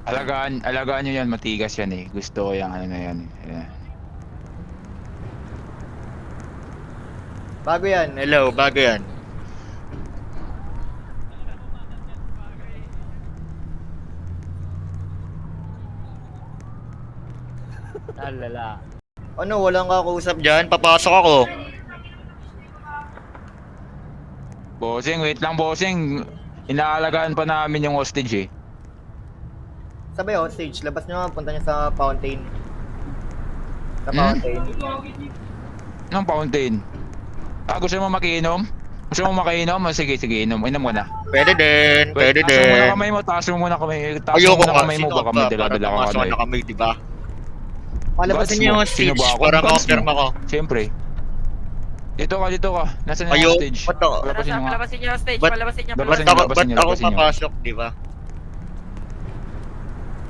Alagaan nyo yan, matigas yan eh. Gusto ko yung ano na yan. Ayan. Bago yan. Hello, bago yan. Alala. Ano, walang kakausap dyan? Papasok ako. Bossing, wait lang bossing. Inaalagaan pa namin yung hostage eh. Sabay hostage, labas nyo nga, punta nyo sa fountain. Sa Hmm? fountain. Anong fountain? Gusto mo makiinom? Gusto mo makiinom? Sige, inom. Inom ka na. Pwede din, Wait, pwede taas mo muna din. kamay mo, taas mo muna kamay. Taas mo Ayoko muna nga, kamay mo, sino baka ka may para dala-dala ka pumasok ano na eh. kami, diba? Palabasin Guts nyo yung mo. Sino hostage ba ako? para Guts mo. ma-confirm ako. Siyempre. Dito ka. Nasaan yung Ayoko, hostage? ba't ako? Palabasin nyo nga. Palabasin niyo yung stage, Ba't- palabasin niyo. Labasin Ba't nyo, ako, ba't ako labasin nyo. papasok, diba?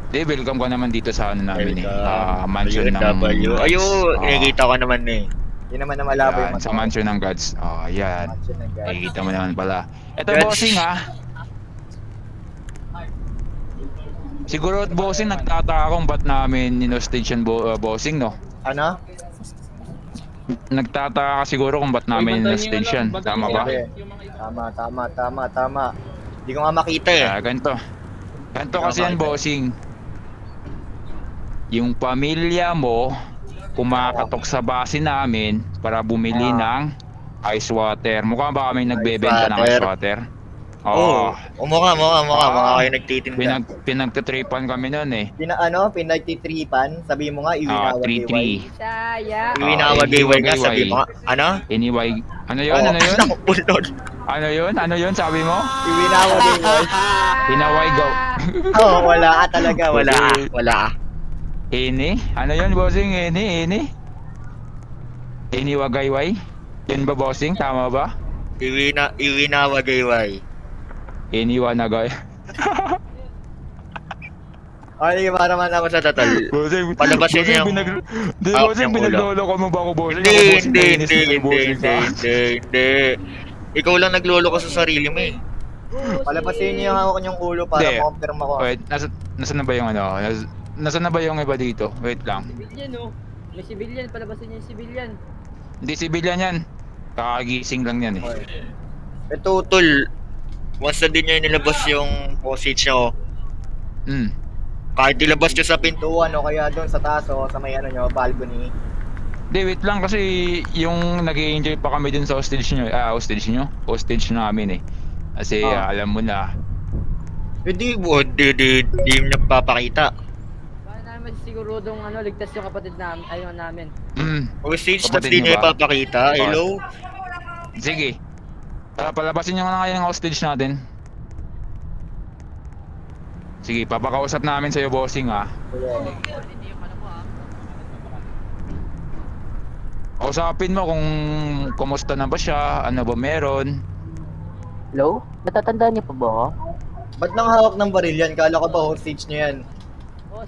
Welcome ka naman dito sa ano namin eh. Mansion ng... UNW. Ayo, Ah, nakikita ko naman eh. Yun naman na malabo yan, sa mansion ng gods. Yan. Mansion ng guys. Nakikita mo naman pala. Ito Gods. bossing ha. Siguro bossing nagtataka kung ba't namin in-hostage yung bossing no? Ano? Nagtataka ka siguro kung ba't namin in-hostage yan. Tama ba? Tama. Hindi ko nga makita eh. Ganito. Ganito kasi yan bossing. Yung pamilya mo kumakatok sa base namin para bumili ng ice water. Mukha ba kami nagbebenta ng ice water? Oo. Mukha kayo nagtitinda. Pinagtitripan kami noon eh. Pinagtitripan, sabi mo nga, iwinawag 3-3. Saya. Iwinawag nga, sabi mo nga. Ano? Anyway, ano yun? Ano yun? Sabi mo? Iwinawag Inaway go. wala ka talaga, wala ka. Ini? Ano yun, bossing? Ini? Ini wagayway? Yun ba, bossing? Tama ba? Iwinawag Ini wanagay. Ay, para man ako sa tatal. Bossing, Palabasin niyo yung- bossing, yung ulo. pinaglolo ko mo ba ako, bossing? Ako, bossing, nainis na yung bossing ka. Hindi. Ikaw lang naglolo ko sa sarili mo eh. Palabasin niyo yung hawak niyong ulo para Hindi. ma-confirm ako. Wait, nasa na ba yung ano? Nasa na ba yung iba dito? Wait lang. Civilian oh. May civilian, palabasin niyo yung civilian. Hindi civilian yan. Kakagising lang yan eh. Ito, tol. Once na din niya nilabas yung hostage niyo, kahit ilabas niyo sa pintuan o kaya doon sa taas o sa may ano niyo, balcony. Hindi, wait lang kasi yung nag-i-enjoy pa kami dun sa hostage namin eh. Kasi alam mo na. Hindi mo nagpapakita. Baka namin siguradong ligtas yung kapatid namin, namin. Hostage tapos Kapatid di niyo niya ba? ipapakita. Hello? Sige. Palabasin nyo nga yung hostage natin. Sige, papakausap namin sa'yo bossing ha. Kausapin mo kung kumusta na ba siya, ano ba meron. Hello? Natatandaan niyo pa ba ako? Ba't nang hawak ng baril yan? Kala ko ba hostage niyo yan?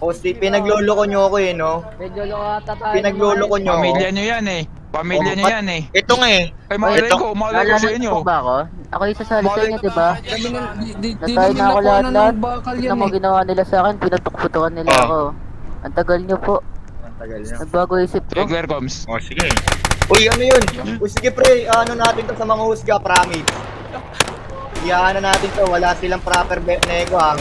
Hostage, pinagloloko niyo ako eh, no? Medyo lokata tayo. Pinagloloko niyo ako. Pamilya nyo yan eh. Pamilya nyo yan eh. Ito nga eh. Ay, malay Ito. ko sa Naalala inyo. niyo po ba ako? Ako yung sasali sa inyo, di ba? Sabi nga, di Natay namin na ako nakuha na lahat-lahat. ng bakal Tignan yan mo eh. ginawa nila sa akin, pinatukputukan nila Oh. ako. Ang tagal niyo po. Ang tagal niya. Nagbago isip ko. Regular coms. Sige. Uy, ano yun? Uy, sige pre, ano natin to sa mga husga, promise. Iyahan na natin to, wala silang proper nego ha.